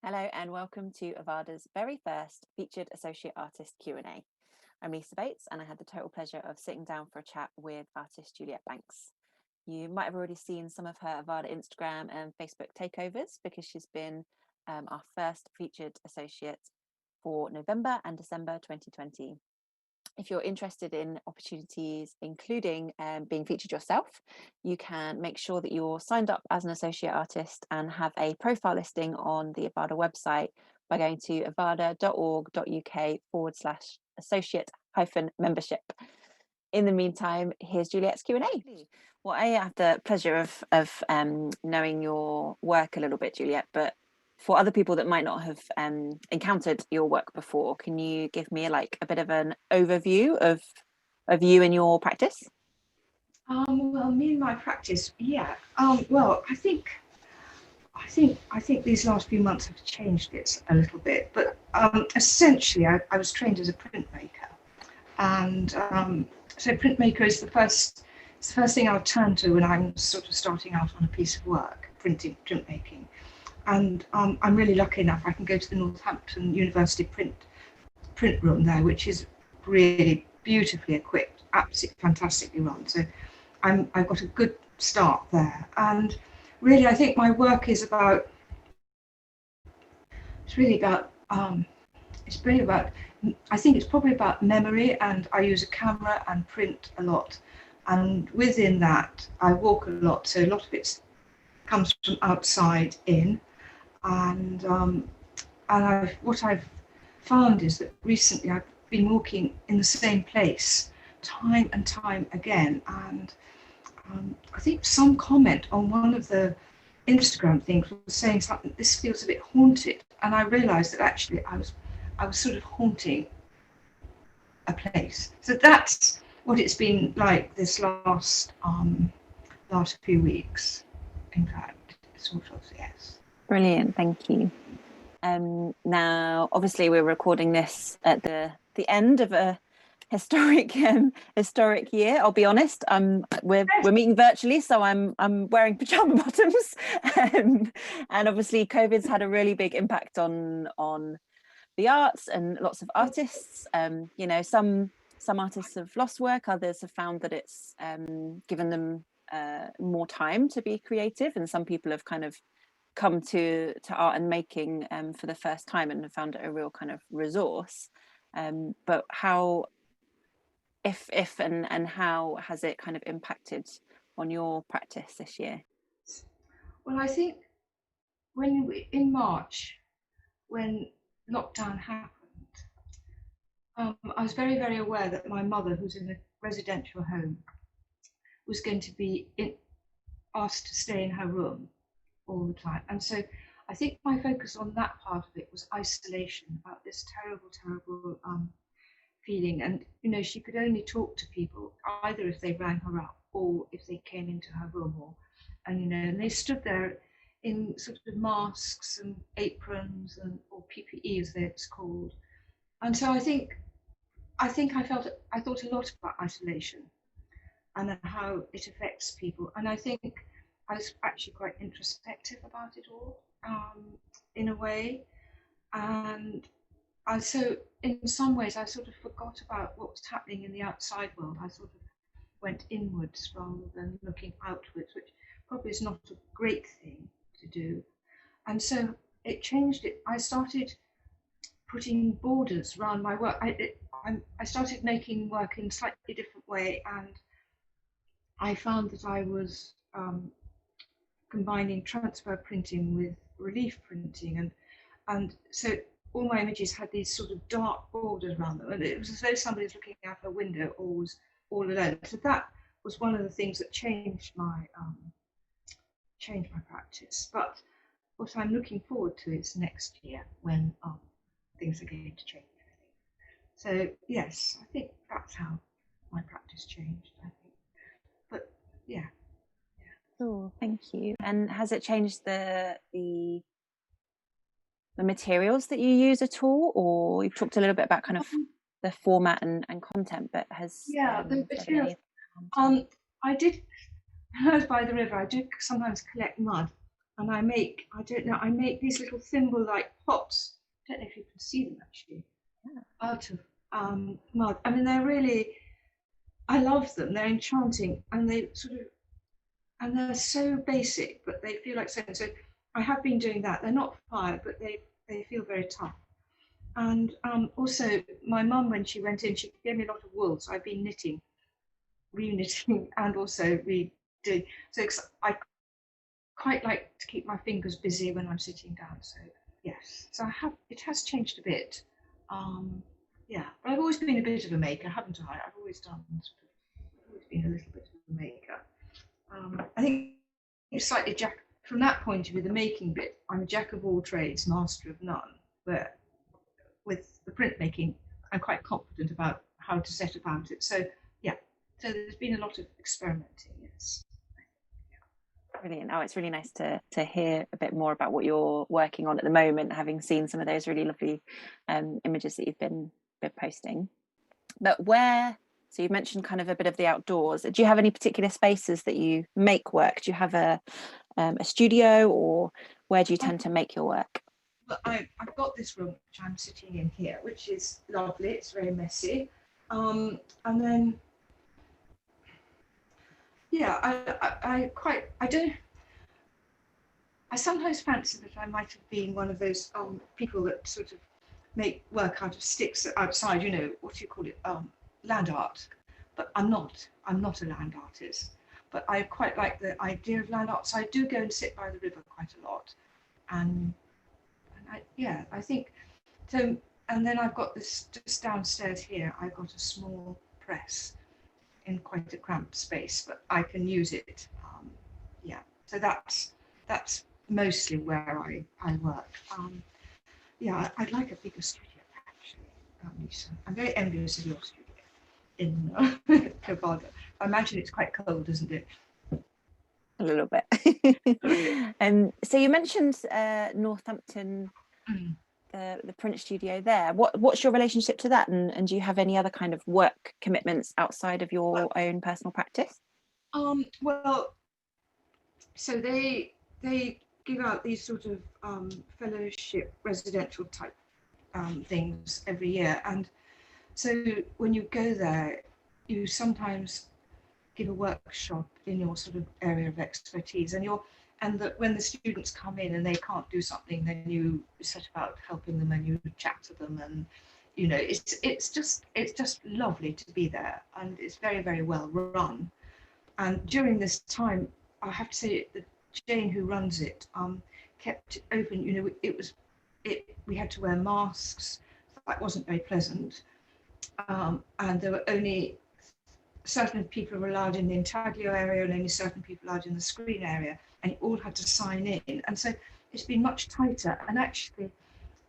Hello and welcome to OVADA's very first featured associate artist Q&A. I'm Lisa Bates and I had the total pleasure of sitting down for a chat with artist Juliet Bankes. You might have already seen some of her OVADA Instagram and Facebook takeovers because she's been our first featured associate for November and December 2020. If you're interested in opportunities, including being featured yourself, you can make sure that you're signed up as an associate artist and have a profile listing on the OVADA website by going to ovada.org.uk/associate-membership. In the meantime, here's Juliet's Q&A. Well, I have the pleasure of knowing your work a little bit, Juliet, but for other people that might not have encountered your work before, can you give me a bit of an overview of you and your practice? Well, me and my practice, yeah. Well, I think these last few months have changed it a little bit. But essentially, I was trained as a printmaker, and so printmaker is the first thing I'll turn to when I'm sort of starting out on a piece of work, printmaking. And I'm really lucky enough I can go to the Northampton University print room there, which is really beautifully equipped, absolutely fantastically run. So I've got a good start there. And really, I think my work is about. I think it's probably about memory, and I use a camera and print a lot. And within that, I walk a lot, so a lot of it comes from outside in. And what I've found is that recently I've been walking in the same place time and time again. And I think some comment on one of the Instagram things was saying something, this feels a bit haunted. And I realised that actually I was sort of haunting a place. So that's what it's been like this last few weeks, in fact, sort of, yes. Brilliant, thank you. Now, obviously, we're recording this at the end of a historic year. I'll be honest. We're meeting virtually, so I'm wearing pajama bottoms, and obviously, COVID's had a really big impact on the arts and lots of artists. You know, some artists have lost work, others have found that it's given them more time to be creative, and some people have kind of come to art and making for the first time and have found it a real kind of resource. But how, if and how has it kind of impacted on your practice this year? Well, I think in March, when lockdown happened, I was very, very aware that my mother, who's in a residential home, was going to be asked to stay in her room all the time. And so I think my focus on that part of it was isolation, about this terrible, terrible feeling. And, you know, she could only talk to people either if they rang her up or if they came into her room, and they stood there in sort of masks and aprons or PPE as it's called. And so I thought a lot about isolation and how it affects people. And I think I was actually quite introspective about it all, in a way. And so in some ways I sort of forgot about what was happening in the outside world. I sort of went inwards rather than looking outwards, which probably is not a great thing to do. And so it changed it. I started putting borders around my work. I started making work in a slightly different way, and I found that I was combining transfer printing with relief printing, and so all my images had these sort of dark borders around them, and it was as though somebody was looking out a window or was all alone. So that was one of the things that changed my practice. But what I'm looking forward to is next year, when things are going to change, I think. So yes, I think that's how my practice changed, I think. But yeah. Sure, thank you. And has it changed the materials that you use at all? Or you've talked a little bit about kind of the format and content, but has the materials. I did, when I was by the river, I did sometimes collect mud, and I make these little thimble-like pots. I don't know if you can see them actually, out of mud. I mean, they're really, I love them. They're enchanting, and they're so basic, but they feel like so. So I have been doing that. They're not fire, but they feel very tough. And also, my mum, when she went in, she gave me a lot of wool. So I've been knitting, re-knitting, and also redoing. So I quite like to keep my fingers busy when I'm sitting down. So yes, so it has changed a bit. Yeah, but I've always been a bit of a maker, haven't I? I've always been a little bit of a maker. I think it's slightly from that point of view, the making bit, I'm a jack of all trades, master of none. But with the printmaking, I'm quite confident about how to set about it. So yeah, so there's been a lot of experimenting, yes. Brilliant. Oh, it's really nice to hear a bit more about what you're working on at the moment, having seen some of those really lovely images that you've been posting. But so you mentioned kind of a bit of the outdoors. Do you have any particular spaces that you make work? Do you have a studio, or where do you tend to make your work? Well, I've got this room which I'm sitting in here, which is lovely. It's very messy. And then, yeah, I sometimes fancy that I might have been one of those people that sort of make work out of sticks outside, you know, what do you call it, land art. But I'm not a land artist. But I quite like the idea of land art. So I do go and sit by the river quite a lot. And I think so. And then I've got this just downstairs here. I've got a small press in quite a cramped space, but I can use it. Yeah, so that's mostly where I work. Yeah, I'd like a bigger studio actually, Lisa. I'm very envious of your studio in OVADA. I imagine it's quite cold, isn't it? A little bit. So you mentioned Northampton, the print studio there. What's your relationship to that, and do you have any other kind of work commitments outside of your own personal practice? Well, so they give out these sort of fellowship residential type things every year, and so when you go there, you sometimes give a workshop in your sort of area of expertise, and that when the students come in and they can't do something, then you set about helping them and you chat to them, and you know, it's just lovely to be there, and it's very, very well run. And during this time, I have to say that Jane, who runs it, kept it open. You know, we had to wear masks. That wasn't very pleasant, and there were only certain people were allowed in the intaglio area and only certain people allowed in the screen area, and you all had to sign in. And so it's been much tighter and actually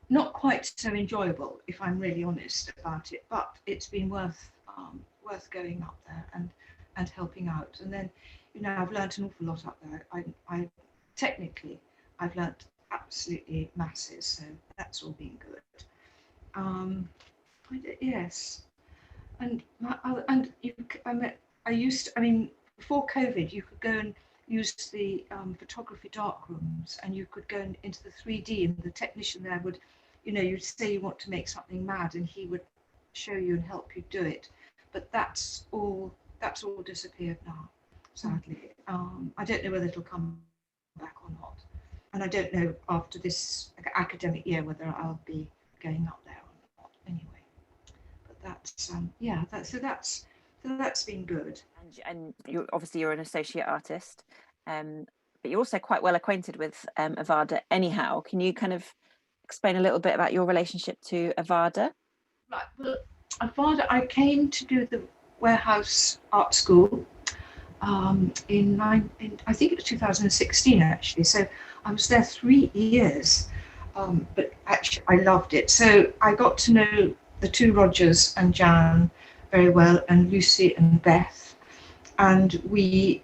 not quite so enjoyable, if I'm really honest about it, but it's been worth going up there and helping out. And then, you know, I've learnt an awful lot up there. I technically, I've learnt absolutely masses, so that's all been good. Yes. And before COVID, you could go and use the photography dark rooms, and you could go into the 3D, and the technician there would, you know, you'd say you want to make something mad, and he would show you and help you do it. But that's all disappeared now, sadly. I don't know whether it'll come back or not, and I don't know after this academic year whether I'll be going up there or not. Anyway. That's been good. And you're an associate artist, but you're also quite well acquainted with OVADA anyhow. Can you kind of explain a little bit about your relationship to OVADA? Right, well, OVADA, I came to do the warehouse art school in I think it was 2016 actually, so I was there 3 years, but actually I loved it. So I got to know the two Rogers and Jan very well, and Lucy and Beth, and we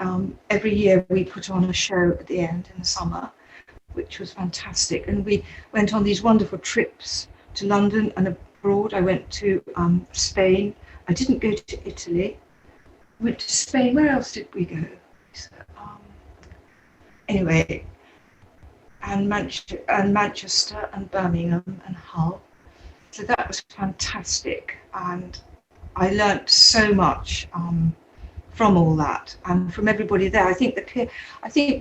every year we put on a show at the end in the summer, which was fantastic, and we went on these wonderful trips to London and abroad. I went to Spain. I didn't go to Italy. I went to Spain. Where else did we go? Anyway, and Manchester and Birmingham and Hull. So that was fantastic, and I learnt so much from all that and from everybody there. I think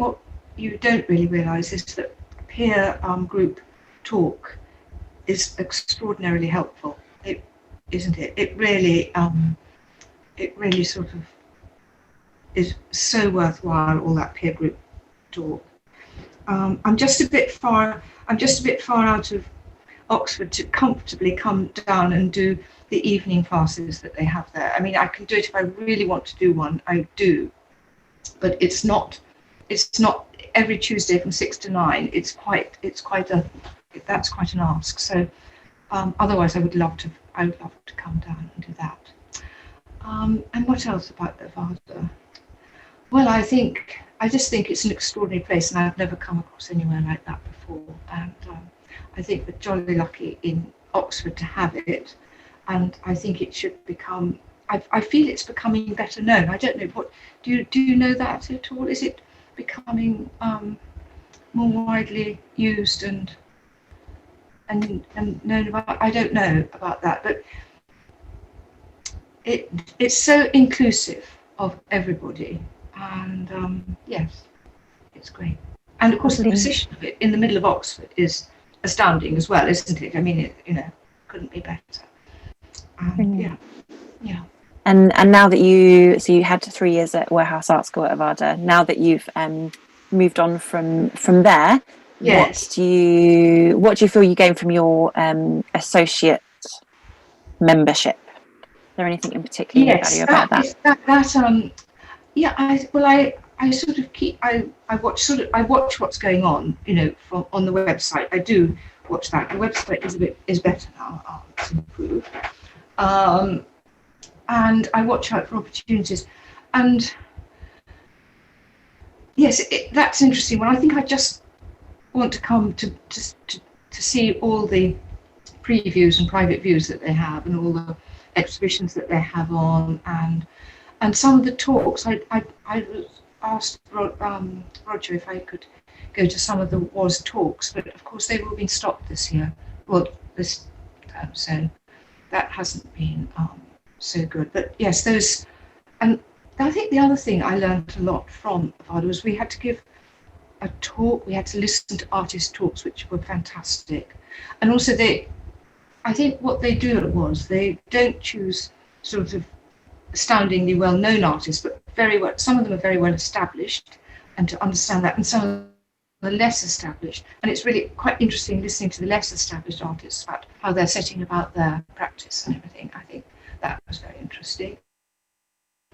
what you don't really realise is that peer group talk is extraordinarily helpful. Isn't it? It really sort of is so worthwhile. All that peer group talk. I'm just a bit far out of Oxford to comfortably come down and do the evening classes that they have there. I mean, I can do it if I really want to do one. I do, but it's not every Tuesday from 6 to 9. That's quite an ask. So otherwise, I would love to come down and do that. And what else about OVADA? Well, I just think it's an extraordinary place, and I've never come across anywhere like that before. And I think we're jolly lucky in Oxford to have it, and I think it should become. I feel it's becoming better known. I don't know what. Do you know that at all? Is it becoming more widely used and known about? I don't know about that, but it's so inclusive of everybody, and yes, it's great. And of course, the position of it in the middle of Oxford is astounding as well, isn't it? I mean, couldn't be better. Yeah. And now that you had 3 years at Warehouse Art School at OVADA. Now that you've moved on from there, yes. what do you feel you gain from your associate membership? Is there anything in particular you value about that? I sort of I watch what's going on, from on the website. I do watch that. The website is better now. It's improved. And I watch out for opportunities. And yes, that's interesting. Well, I think I just want to come to see all the previews and private views that they have, and all the exhibitions that they have on, and some of the talks. I asked Roger if I could go to some of the WAS talks, but of course they've all been stopped this year. Well, this term, so that hasn't been so good. But yes, those, and I think the other thing I learned a lot from OVADA was we had to give a talk. We had to listen to artist talks, which were fantastic, and also I think what they do was they don't choose sort of astoundingly well-known artists, but some of them are very well established, and to understand that, and some of them are less established. And it's really quite interesting listening to the less established artists about how they're setting about their practice and everything. I think that was very interesting.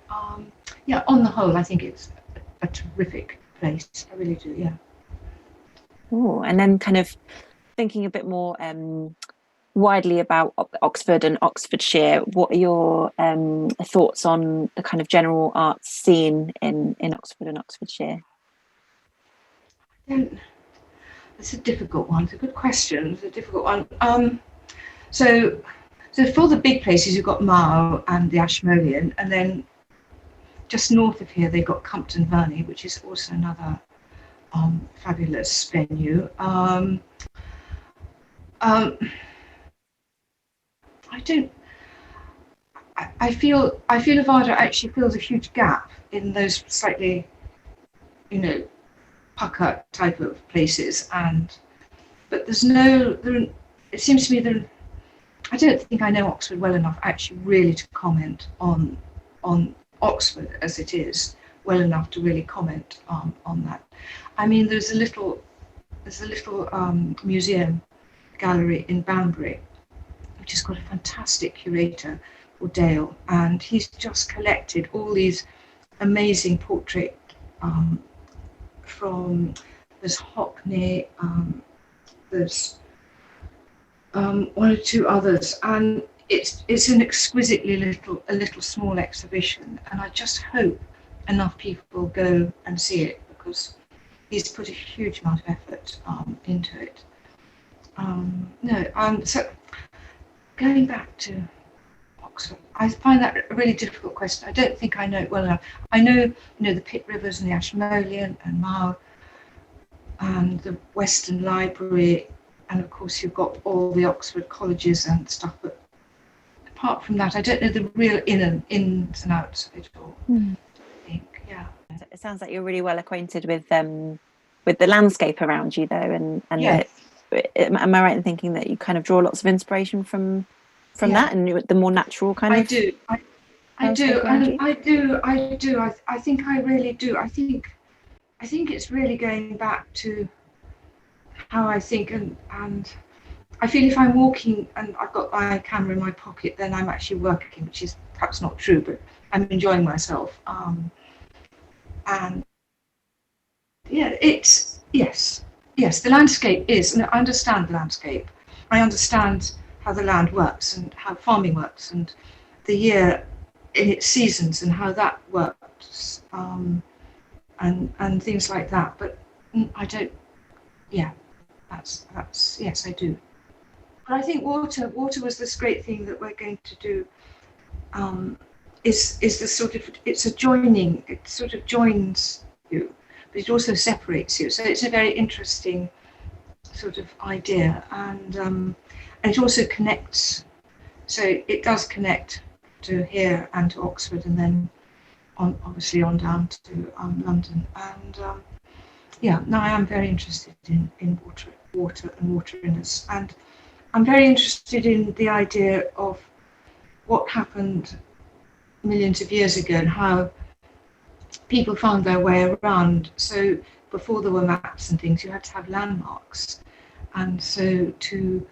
On the whole, I think it's a terrific place. I really do, yeah. Oh, and then kind of thinking a bit more widely about Oxford and Oxfordshire, what are your thoughts on the kind of general arts scene in Oxford and Oxfordshire? It's a difficult one. It's a good question. It's a difficult one. So for the big places, you've got Mao and the Ashmolean, and then just north of here, they've got Compton Verney, which is also another fabulous venue. I feel OVADA actually fills a huge gap in those slightly, pucker type of places, but it seems to me I don't think I know Oxford well enough actually really to comment on Oxford as it is well enough to really comment on that. I mean, there's a little museum gallery in Banbury, which has got a fantastic curator called Dale, and he's just collected all these amazing portraits from, there's Hockney, there's one or two others, and it's an exquisitely little small exhibition, and I just hope enough people go and see it, because he's put a huge amount of effort into it. So going back to Oxford, I find that a really difficult question. I don't think I know it well enough. I know, the Pitt Rivers and the Ashmolean and Mao, and the Western Library, and of course you've got all the Oxford colleges and stuff. But apart from that, I don't know the real ins and outs of it all. I think, yeah. It sounds like you're really well acquainted with the landscape around you, though, and Yes. am I right in thinking that you kind of draw lots of inspiration from that, and the more natural kind I of? do. I do, and I do. I think I really do. I think it's really going back to how I think, and I feel if I'm walking and I've got my camera in my pocket, then I'm actually working, which is perhaps not true, but I'm enjoying myself. And yeah, it's yes, the landscape is, and I understand the landscape. I understand how the land works and how farming works and the year in its seasons and how that works, and things like that. But I don't. Yeah, that's yes, I do. But I think water was this great thing that we're going to do. Is the sort of, it's a joining. It sort of joins you, but it also separates you. So it's a very interesting sort of idea, and it also connects. So it does connect to here and to Oxford, and then obviously on down to London. And yeah, no, I am very interested in water and wateriness, and I'm very interested in the idea of what happened millions of years ago and how people found their way around. So before there were maps and things, you had to have landmarks, and so you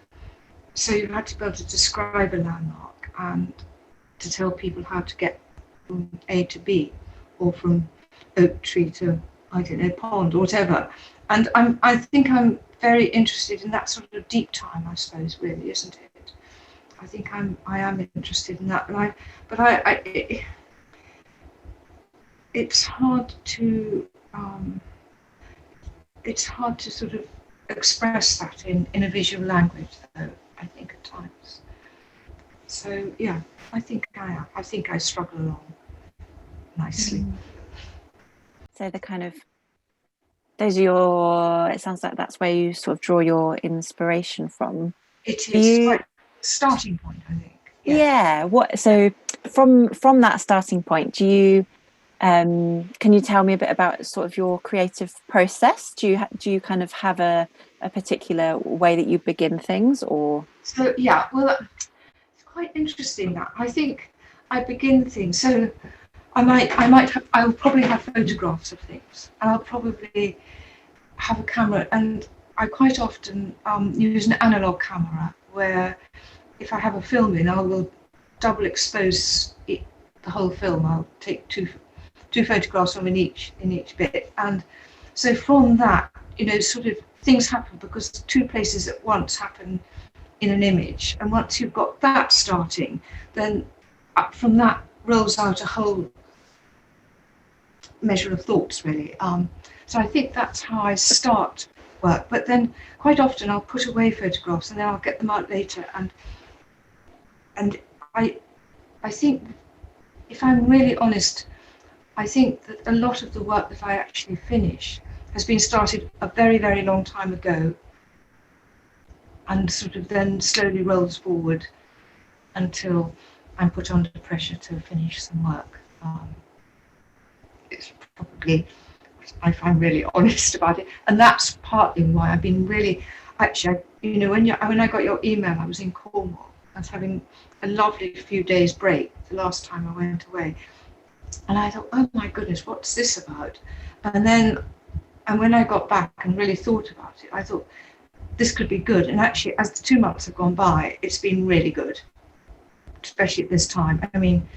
had to be able to describe a landmark and to tell people how to get from A to B, or from oak tree to, I don't know, pond or whatever. And I think I'm very interested in that sort of deep time, I suppose, really, isn't it? I think I am interested in that, but it's hard to sort of express that in a visual language, though, I think at times. So yeah, I think I struggle along nicely. So the kind of, those are your, it sounds like that's where you sort of draw your inspiration from. It is quite a starting point, I think. Yeah. What? So from that starting point, do you can you tell me a bit about sort of your creative process? Do you kind of have a particular way that you begin things, or? So yeah, well, it's quite interesting that I think I begin things. So I'll probably have photographs of things, and I'll probably have a camera, and I quite often use an analog camera where if I have a film in, I will double expose the whole film. I'll take two photographs from in each bit, and so from that, sort of things happen because two places at once happen in an image, and once you've got that starting, then from that rolls out a whole measure of thoughts, really. So I think that's how I start work. But then quite often I'll put away photographs and then I'll get them out later. And I think, if I'm really honest, I think that a lot of the work that I actually finish has been started a very, very long time ago, and sort of then slowly rolls forward until I'm put under pressure to finish some work. It's probably, if I'm really honest about it, and that's partly why I've been really, actually, when I got your email, I was in Cornwall. I was having a lovely few days break the last time I went away, and I thought, oh my goodness, what's this about? And when I got back and really thought about it, I thought this could be good. And actually, as the 2 months have gone by, it's been really good, especially at this time. I mean,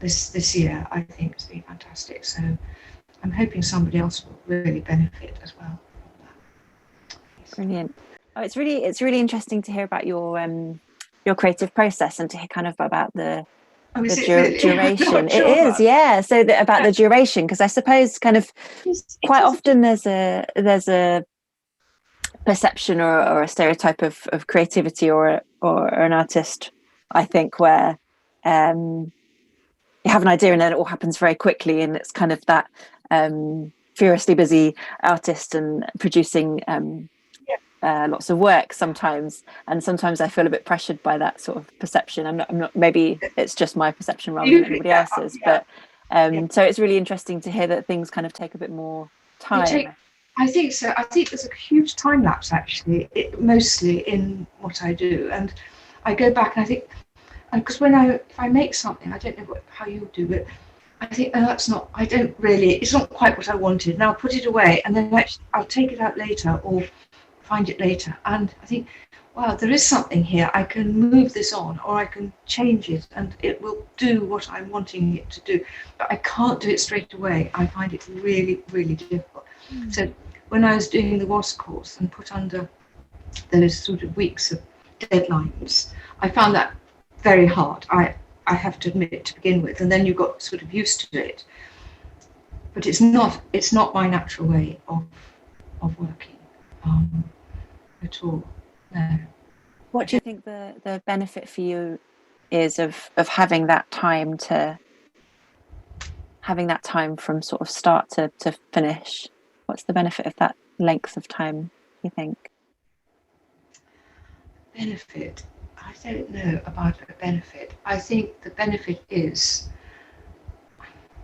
this year, I think it's been fantastic. So I'm hoping somebody else will really benefit as well. Brilliant. Oh, it's really interesting to hear about your creative process, and to hear kind of about the duration. It is, yeah. So about the duration, because I suppose kind of quite often there's a perception or a stereotype of creativity or an artist, I think, where you have an idea and then it all happens very quickly, and it's kind of that furiously busy artist and producing lots of work sometimes, and sometimes I feel a bit pressured by that sort of perception. I'm not maybe it's just my perception rather than anybody else's, but so it's really interesting to hear that things kind of take a bit more time. I think so. I think there's a huge time lapse actually, mostly in what I do, and I go back and I think, because if I make something, I don't know how you do it. I think, oh, it's not quite what I wanted. And I'll put it away, and then I'll take it out later or find it later. And I think, wow, there is something here. I can move this on, or I can change it, and it will do what I'm wanting it to do. But I can't do it straight away. I find it really, really difficult. So when I was doing the WAS course and put under those sort of weeks of deadlines, I found that very hard. I have to admit, to begin with, and then you got sort of used to it. But it's not my natural way of working at all. No. What do you think the benefit for you is of having that time from sort of start to finish? What's the benefit of that length of time, you think? Benefit? I don't know about a benefit. I think the benefit is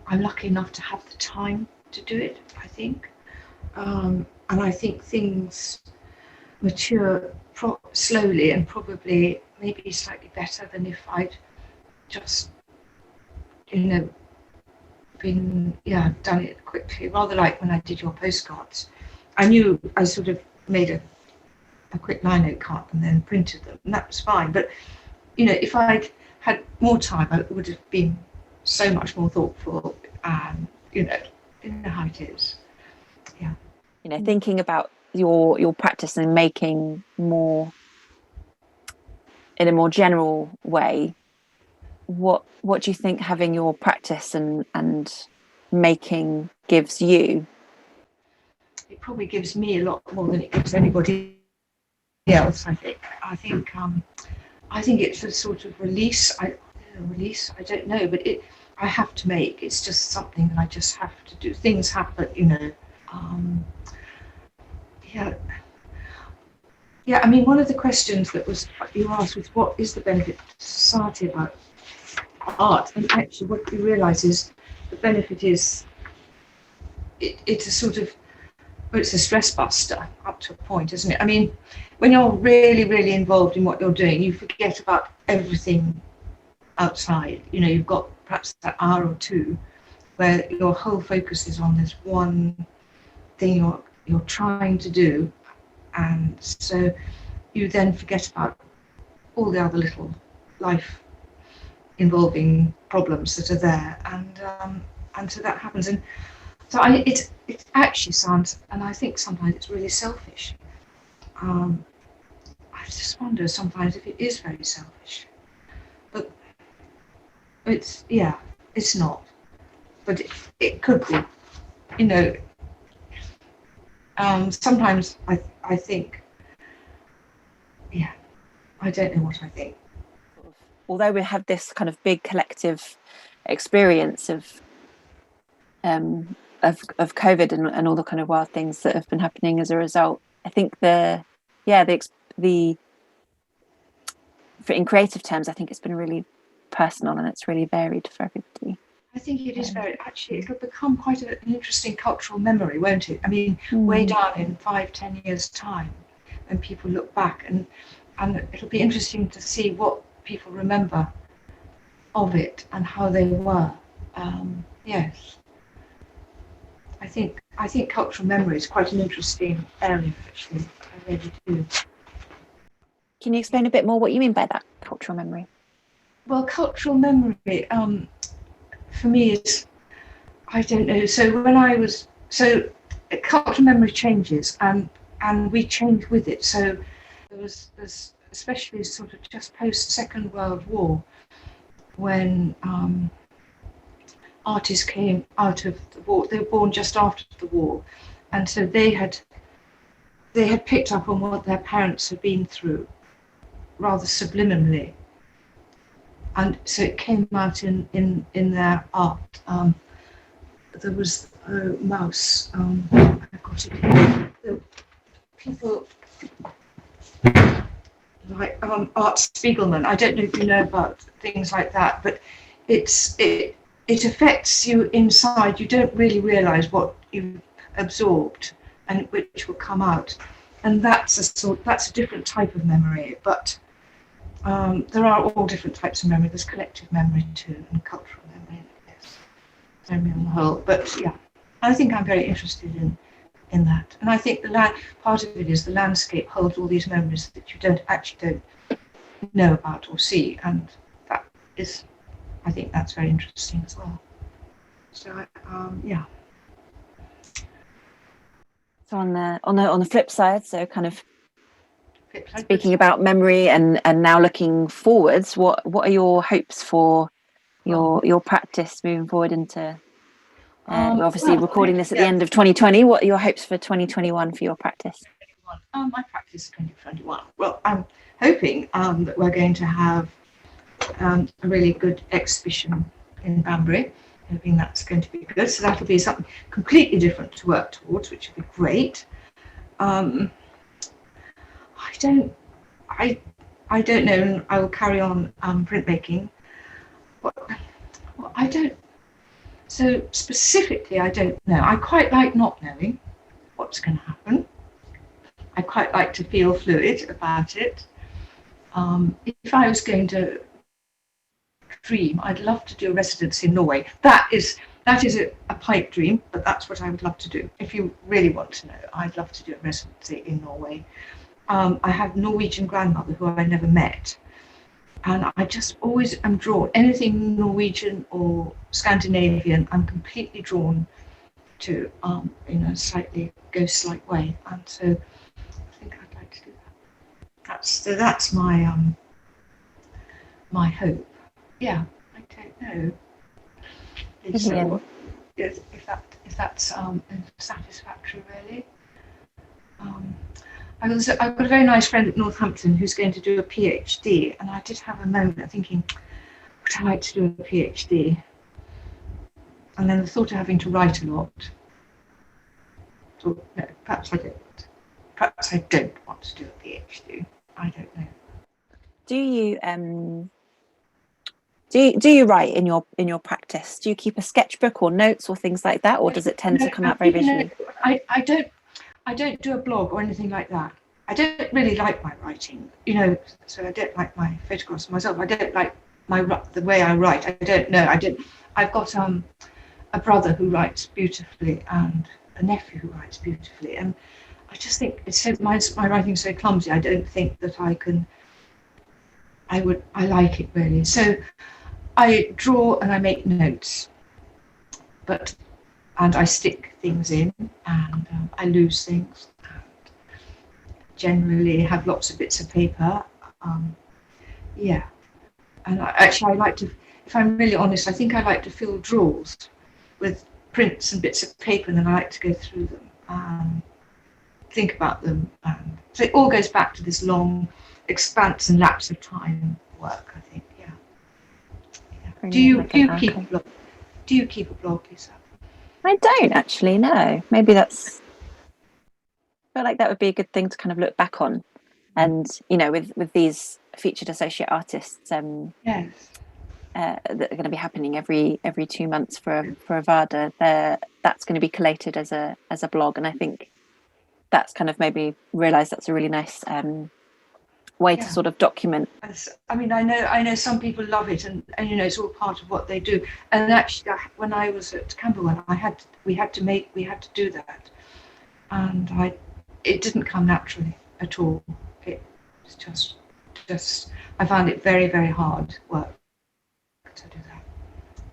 I'm lucky enough to have the time to do it, I think. And I think things mature slowly and probably maybe slightly better than if I'd just, done it quickly. Rather like when I did your postcards. I knew I sort of made a quick line note card and then printed them, and that was fine. But if I'd had more time, I would have been so much more thoughtful, and you know how it is. Yeah. Thinking about your practice and making more in a more general way, what do you think having your practice and making gives you? It probably gives me a lot more than it gives anybody else. I think it's a sort of release. I don't know, but I have to make. It's just something that I just have to do. Things happen, Yeah, I mean, one of the questions that you asked was, what is the benefit to society about art? And actually what you realise is the benefit is it's a sort of, it's a stress buster up to a point, isn't it? I mean, when you're really, really involved in what you're doing, you forget about everything outside. You've got perhaps that hour or two where your whole focus is on this one thing you're trying to do. And so you then forget about all the other little life involving problems that are there, and so that happens. And so it actually sounds, and I think sometimes it's really selfish. I just wonder sometimes if it is very selfish, but it's not, but it could be. Sometimes I think, I don't know what I think. Although we have this kind of big collective experience of COVID and all the kind of wild things that have been happening as a result, I think in creative terms, I think it's been really personal and it's really varied for everybody. I think it is very, actually, it'll become quite an interesting cultural memory, won't it? I mean, way down in 5-10 years' time, when people look back, and it'll be interesting to see what people remember of it and how they were. Yes. I think cultural memory is quite an interesting area, actually. I really do. Can you explain a bit more what you mean by that, cultural memory? Well, cultural memory, for me, is, I don't know. So cultural memory changes, and we change with it. So there's especially sort of just post Second World War, when artists came out of the war. They were born just after the war, and so they had picked up on what their parents had been through, rather subliminally, and so it came out in their art. There was mouse. I've got it here. The people like Art Spiegelman. I don't know if you know about things like that, but it affects you inside. You don't really realise what you've absorbed and which will come out, and that's a different type of memory. But there are all different types of memory. There's collective memory too, and cultural memory. Yes, memory on the whole. But yeah, I think I'm very interested in that, and I think part of it is the landscape holds all these memories that you don't know about or see, and that is, I think that's very interesting as well. So yeah. So on the flip side, so kind of speaking about memory and now looking forwards, what are your hopes for your practice moving forward into? We're obviously recording this at the end of 2020. What are your hopes for 2021 for your practice? My practice 2021. Well, I'm hoping that we're going to have a really good exhibition in Banbury. Hoping that's going to be good. So that'll be something completely different to work towards, which will be great. I don't know. I will carry on printmaking. I don't. So specifically, I don't know. I quite like not knowing what's going to happen. I quite like to feel fluid about it. If I was going to dream, I'd love to do a residency in Norway. That is a pipe dream, but that's what I would love to do. If you really want to know, I'd love to do a residency in Norway. I have a Norwegian grandmother who I never met, and I just always am drawn. Anything Norwegian or Scandinavian, I'm completely drawn to in a slightly ghost-like way, and so I think I'd like to do that. That's my my hope. Yeah, I don't know. If that's satisfactory, really. I've got a very nice friend at Northampton who's going to do a PhD, and I did have a moment of thinking, would I like to do a PhD? And then the thought of having to write a lot. Thought, no, perhaps I don't. Perhaps I don't want to do a PhD. I don't know. Do you write in your practice? Do you keep a sketchbook or notes or things like that, or does it tend to come out very visually? I don't do a blog or anything like that. I don't really like my writing, so I don't like my photographs of myself. I don't like the way I write. I don't know. I've got a brother who writes beautifully and a nephew who writes beautifully, and I just think my writing's so clumsy. I don't think that I like it really. So I draw and I make notes, and I stick things in, and I lose things, and generally have lots of bits of paper. Yeah, and I like to, if I'm really honest, I think I like to fill drawers with prints and bits of paper, and then I like to go through them and think about them. And so it all goes back to this long expanse and lapse of time work, I think. Yeah. Do you keep a blog? Do you keep a blog, Lisa? I don't actually, no. Maybe I feel like that would be a good thing to kind of look back on, and with these featured associate artists, yes, that are going to be happening every 2 months for OVADA. That's going to be collated as a blog, and I think that's kind of made me realise that's a really nice way to sort of document. I mean, I know some people love it, and it's all part of what they do. And actually, when I was at Camberwell, we had to do that, and it didn't come naturally at all. It was just I found it very, very hard work to do that.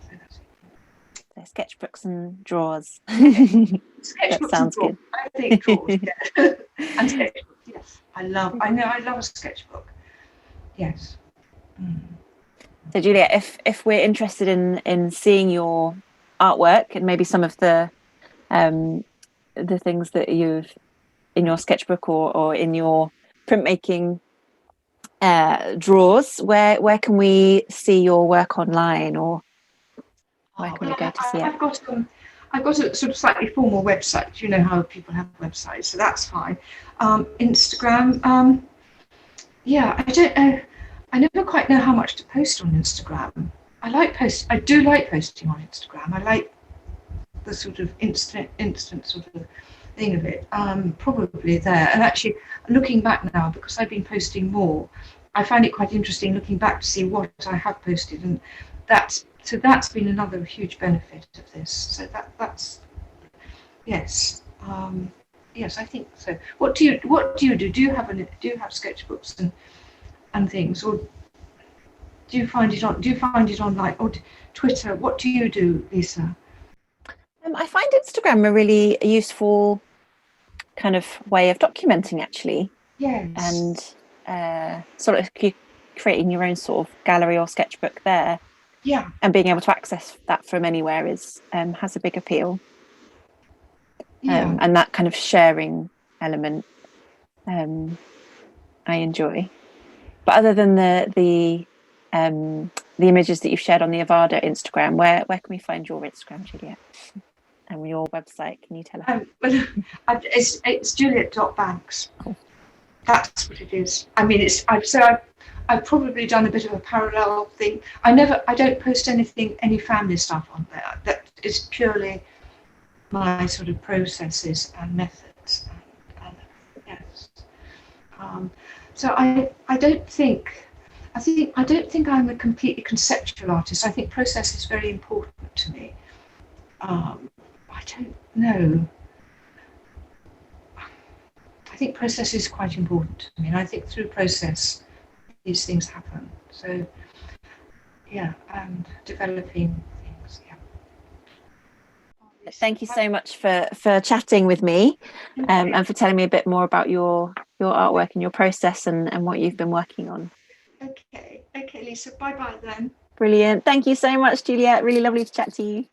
So that's it. So sketchbooks and drawers. Sketchbooks that sounds good. I think drawers, yeah. And sketchbooks. Yes, I love a sketchbook. Yes. Mm. So Juliet, if we're interested in seeing your artwork and maybe some of the things that you've in your sketchbook or in your printmaking drawers, where can we see your work online, or where can we go to see it? I've got a sort of slightly formal website. You know how people have websites, so that's fine. Instagram, yeah, I don't know. I never quite know how much to post on Instagram. I do like posting on Instagram. I like the sort of instant sort of thing of it. Probably there. And actually, looking back now, because I've been posting more, I find it quite interesting looking back to see what I have posted, and that's been another huge benefit of this. So that's yes. Yes, I think so. What do you do? Do you have sketchbooks and things, or do you find it online or Twitter? What do you do, Lisa? I find Instagram a really useful kind of way of documenting, actually. Yes. And sort of creating your own sort of gallery or sketchbook there. Yeah. And being able to access that from anywhere has a big appeal. Yeah. And that kind of sharing element, I enjoy. But other than the images that you've shared on the OVADA Instagram, where can we find your Instagram, Juliet? And your website, can you tell us? Well, it's Juliet.Bankes. Cool. That's what it is. I mean, I've probably done a bit of a parallel thing. I don't post any family stuff on there. That is purely my sort of processes and methods. And yes. So I don't think I'm a completely conceptual artist. I think process is very important to me. I don't know. I think process is quite important to me, and I think through process these things happen. So yeah, and developing things. Yeah. Thank you so much for chatting with me, and for telling me a bit more about your artwork and your process and what you've been working on. Okay, Lisa. Bye bye then. Brilliant. Thank you so much, Juliet. Really lovely to chat to you.